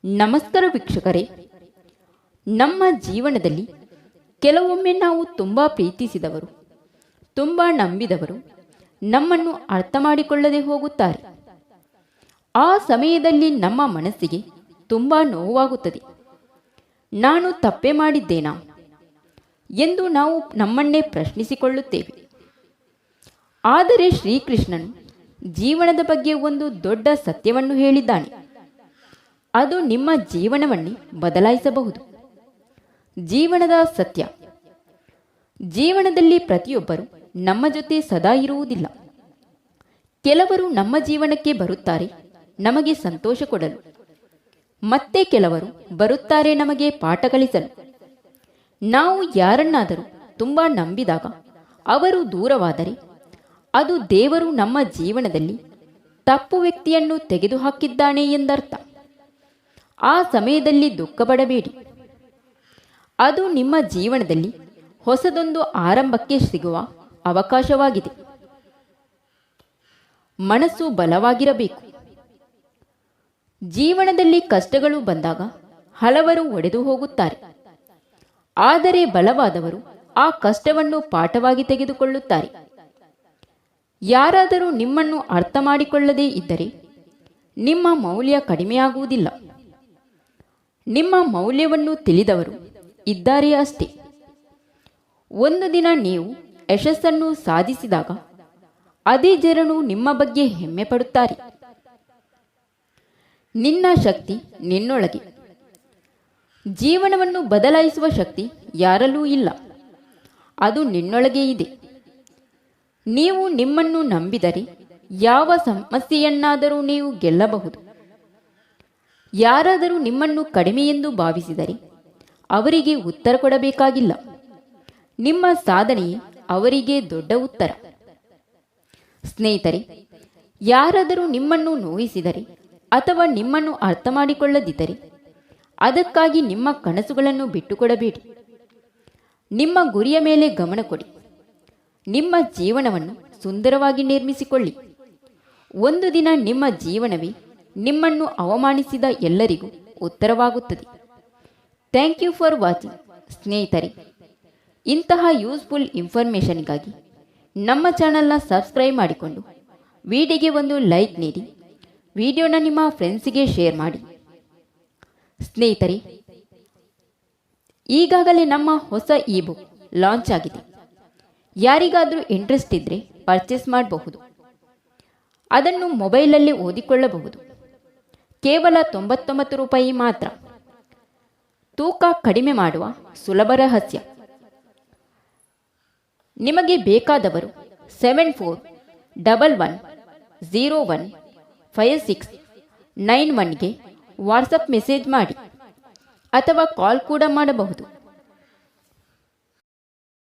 ನಮಸ್ಕಾರ ವೀಕ್ಷಕರೇ. ನಮ್ಮ ಜೀವನದಲ್ಲಿ ಕೆಲವೊಮ್ಮೆ ನಾವು ತುಂಬ ಪ್ರೀತಿಸಿದವರು, ತುಂಬ ನಂಬಿದವರು ನಮ್ಮನ್ನು ಅರ್ಥ ಮಾಡಿಕೊಳ್ಳದೆ ಹೋಗುತ್ತಾರೆ. ಆ ಸಮಯದಲ್ಲಿ ನಮ್ಮ ಮನಸ್ಸಿಗೆ ತುಂಬ ನೋವಾಗುತ್ತದೆ. ನಾನು ತಪ್ಪೇ ಮಾಡಿದ್ದೇನಾ ಎಂದು ನಾವು ನಮ್ಮನ್ನೇ ಪ್ರಶ್ನಿಸಿಕೊಳ್ಳುತ್ತೇವೆ. ಆದರೆ ಶ್ರೀಕೃಷ್ಣನು ಜೀವನದ ಬಗ್ಗೆ ಒಂದು ದೊಡ್ಡ ಸತ್ಯವನ್ನು ಹೇಳಿದ್ದಾನೆ. ಅದು ನಿಮ್ಮ ಜೀವನವನ್ನೇ ಬದಲಾಯಿಸಬಹುದು. ಜೀವನದ ಸತ್ಯ: ಜೀವನದಲ್ಲಿ ಪ್ರತಿಯೊಬ್ಬರು ನಮ್ಮ ಜೊತೆ ಸದಾ ಇರುವುದಿಲ್ಲ. ಕೆಲವರು ನಮ್ಮ ಜೀವನಕ್ಕೆ ಬರುತ್ತಾರೆ ನಮಗೆ ಸಂತೋಷ ಕೊಡಲು, ಮತ್ತೆ ಕೆಲವರು ಬರುತ್ತಾರೆ ನಮಗೆ ಪಾಠ ಕಲಿಸಲು. ನಾವು ಯಾರನ್ನಾದರೂ ತುಂಬ ನಂಬಿದಾಗ ಅವರು ದೂರವಾದರೆ ಅದು ದೇವರು ನಮ್ಮ ಜೀವನದಲ್ಲಿ ತಪ್ಪು ವ್ಯಕ್ತಿಯನ್ನು ತೆಗೆದುಹಾಕಿದ್ದಾನೆ ಎಂದರ್ಥ. ಆ ಸಮಯದಲ್ಲಿ ದುಃಖಪಡಬೇಡಿ. ಅದು ನಿಮ್ಮ ಜೀವನದಲ್ಲಿ ಹೊಸದೊಂದು ಆರಂಭಕ್ಕೆ ಸಿಗುವ ಅವಕಾಶವಾಗಿದೆ. ಮನಸ್ಸು ಬಲವಾಗಿರಬೇಕು. ಜೀವನದಲ್ಲಿ ಕಷ್ಟಗಳು ಬಂದಾಗ ಹಲವರು ಒಡೆದು ಹೋಗುತ್ತಾರೆ. ಆದರೆ ಬಲವಾದವರು ಆ ಕಷ್ಟವನ್ನು ಪಾಠವಾಗಿ ತೆಗೆದುಕೊಳ್ಳುತ್ತಾರೆ. ಯಾರಾದರೂ ನಿಮ್ಮನ್ನು ಅರ್ಥ ಮಾಡಿಕೊಳ್ಳದೇ ಇದ್ದರೆ ನಿಮ್ಮ ಮೌಲ್ಯ ಕಡಿಮೆಯಾಗುವುದಿಲ್ಲ. ನಿಮ್ಮ ಮೌಲ್ಯವನ್ನು ತಿಳಿದವರು ಇದ್ದಾರೆ ಅಷ್ಟೇ. ಒಂದು ದಿನ ನೀವು ಯಶಸ್ಸನ್ನು ಸಾಧಿಸಿದಾಗ ಅದೇ ಜನರು ನಿಮ್ಮ ಬಗ್ಗೆ ಹೆಮ್ಮೆ ಪಡುತ್ತಾರೆ. ನಿನ್ನ ಶಕ್ತಿ ನಿನ್ನೊಳಗೆ. ಜೀವನವನ್ನು ಬದಲಾಯಿಸುವ ಶಕ್ತಿ ಯಾರಲ್ಲೂ ಇಲ್ಲ, ಅದು ನಿನ್ನೊಳಗೆ ಇದೆ. ನೀವು ನಿಮ್ಮನ್ನು ನಂಬಿದರೆ ಯಾವ ಸಮಸ್ಯೆಯನ್ನಾದರೂ ನೀವು ಗೆಲ್ಲಬಹುದು. ಯಾರಾದರೂ ನಿಮ್ಮನ್ನು ಕಡಿಮೆ ಎಂದು ಭಾವಿಸಿದರೆ ಅವರಿಗೆ ಉತ್ತರ ಕೊಡಬೇಕಾಗಿಲ್ಲ. ನಿಮ್ಮ ಸಾಧನೆಯೇ ಅವರಿಗೆ ದೊಡ್ಡ ಉತ್ತರ. ಸ್ನೇಹಿತರೆ, ಯಾರಾದರೂ ನಿಮ್ಮನ್ನು ನೋಯಿಸಿದರೆ ಅಥವಾ ನಿಮ್ಮನ್ನು ಅರ್ಥ ಮಾಡಿಕೊಳ್ಳದಿದ್ದರೆ ಅದಕ್ಕಾಗಿ ನಿಮ್ಮ ಕನಸುಗಳನ್ನು ಬಿಟ್ಟುಕೊಡಬೇಡಿ. ನಿಮ್ಮ ಗುರಿಯ ಮೇಲೆ ಗಮನ ಕೊಡಿ. ನಿಮ್ಮ ಜೀವನವನ್ನು ಸುಂದರವಾಗಿ ನಿರ್ಮಿಸಿಕೊಳ್ಳಿ. ಒಂದು ದಿನ ನಿಮ್ಮ ಜೀವನವೇ ನಿಮ್ಮನ್ನು ಅವಮಾನಿಸಿದ ಎಲ್ಲರಿಗೂ ಉತ್ತರವಾಗುತ್ತದೆ. Thank you for watching. ಸ್ನೇಹಿತರೆ, ಇಂತಹ ಯೂಸ್ಫುಲ್ ಇನ್ಫಾರ್ಮೇಷನ್ಗಾಗಿ ನಮ್ಮ ಚಾನಲ್ನ ಸಬ್ಸ್ಕ್ರೈಬ್ ಮಾಡಿಕೊಂಡು ವಿಡಿಯೋಗೆ ಒಂದು ಲೈಕ್ ನೀಡಿ, ವಿಡಿಯೋನ ನಿಮ್ಮ ಫ್ರೆಂಡ್ಸಿಗೆ ಶೇರ್ ಮಾಡಿ. ಸ್ನೇಹಿತರೆ, ಈಗಾಗಲೇ ನಮ್ಮ ಹೊಸ ಇ ಬುಕ್ ಲಾಂಚ್ ಆಗಿದೆ. ಯಾರಿಗಾದರೂ ಇಂಟ್ರೆಸ್ಟ್ ಇದ್ದರೆ ಪರ್ಚೇಸ್ ಮಾಡಬಹುದು. ಅದನ್ನು ಮೊಬೈಲಲ್ಲಿ ಓದಿಕೊಳ್ಳಬಹುದು. ಕೇವಲ 99 ರೂಪಾಯಿ ಮಾತ್ರ. ತೂಕ ಕಡಿಮೆ ಮಾಡುವ ಸುಲಭ ರಹಸ್ಯ. ನಿಮಗೆ ಬೇಕಾದವರು 7411015691ಗೆ ವಾಟ್ಸಪ್ ಮೆಸೇಜ್ ಮಾಡಿ ಅಥವಾ ಕಾಲ್ ಕೂಡ ಮಾಡಬಹುದು.